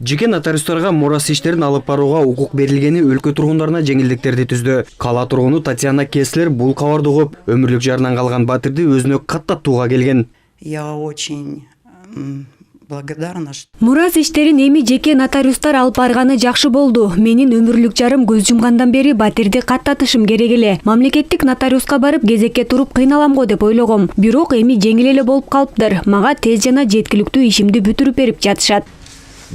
Жеке нотариустарга мурас иштерин алып барууга укук берилгени өлкө тургундарына жеңилдиктерди түздү. Кала тургуну Татьяна Кеслер бул кабарды угуп, өмүрлүк жарынан калган батирди өзүнө каттатууга келген. Я очень благодарна. Мурас иштерин эми жеке нотариустар алып барганы жакшы болду. Менин өмүрлүк жарым көз жумгандан бери батирди каттатышым керек эле. Мамлекеттик нотариуска барып кезекке туруп кыйналам го деп ойлогом. Бирок эми жеңил эле болуп калыптыр. Мага тез жана жеткиликтүү ишимди бүтүрүп берип жатышат.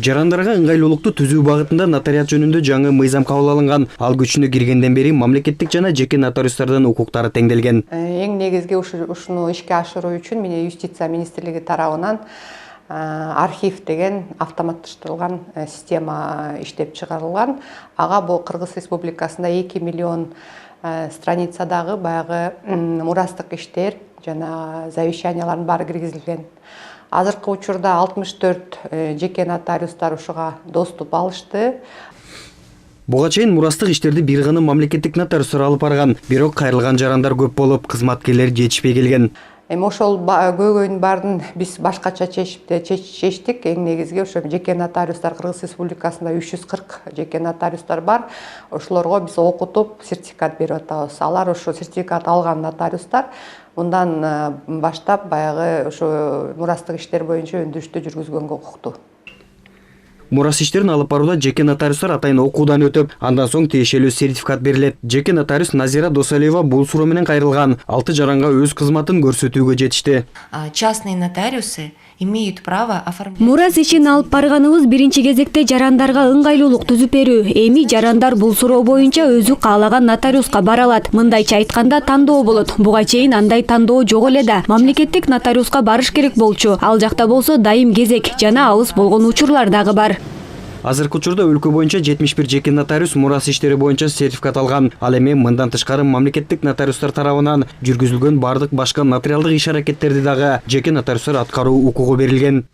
Жарандарга ыңгайлуулукту түзүү багытында нотариат жөнүндө жаңы мыйзам кабыл алынган. Ал күчүнө киргенден бери мамлекеттик жана жеке нотариустардын укуктары теңделген. Эң негизги ушуну ишке ашыруу үчүн мени Юстиция министрлиги тарабынан архив деген автоматташтырылган система иштеп чыгарылган. Ага бул Кыргыз Республикасында 2 миллион страницадагы баягы мурастык иштер жана завещаниялардын баары киргизилген. Азыркы учурда 64 жеке нотариустар ушуга доступ алышты. Буга чейин мурастык иштерди бир гана мамлекеттик нотариустар алып барган, бирок кайрылган жарандар көп болуп, кызматкерлер жетишпей келген. Эми ошол көйгөйдүн баарын биз башкача чечтик. Эң негизги ошо жеке нотариустар Кыргыз Республикасында 340 жеке нотариустар бар. Ошолорго биз окутуп сертификат берип атабыз. Алар ошо сертификат алган нотариустар мындан баштап баягы ошо мурастык иштер боюнча өндүрүштү жүргүзгөнгө укуктуу. Мурас иштерин алып барууда жеке нотариустар атайын окуудан өтүп, андан соң тиешелүү сертификат берилет. Жеке нотариус Назира Досалиева бул суроо менен кайрылган. 6 жаранга өз кызматын көрсөтүүгө жетишти. Частные нотариусы имеют право оформлять. Мурас ишин алып барганыбыз биринчи кезекте жарандарга ыңгайлуулук түзүп берүү. Эми жарандар бул суроо боюнча өзү каалаган нотариуска бара алат. Мындайча айтканда тандоо болот. Буга чейин андай тандоо жок эле да. Мамлекеттик нотариуска барыш керек болчу. Ал жакта болсо дайым кезек жана алыс болгон учурлар дагы бар. Азыркы учурда өлкө боюнча 71 жеке нотариус мурас иштери боюнча сертификат алган. Ал эми мындан тышкары мамлекеттик нотариустар тарабынан жүргүзүлгөн бардык башка нотариалдык иш-аракеттерди дагы жеке нотариустар аткаруу укугу берилген.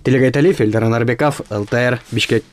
Телегай Талиев, Элдар Анарбеков, ЛТР, Бишкек.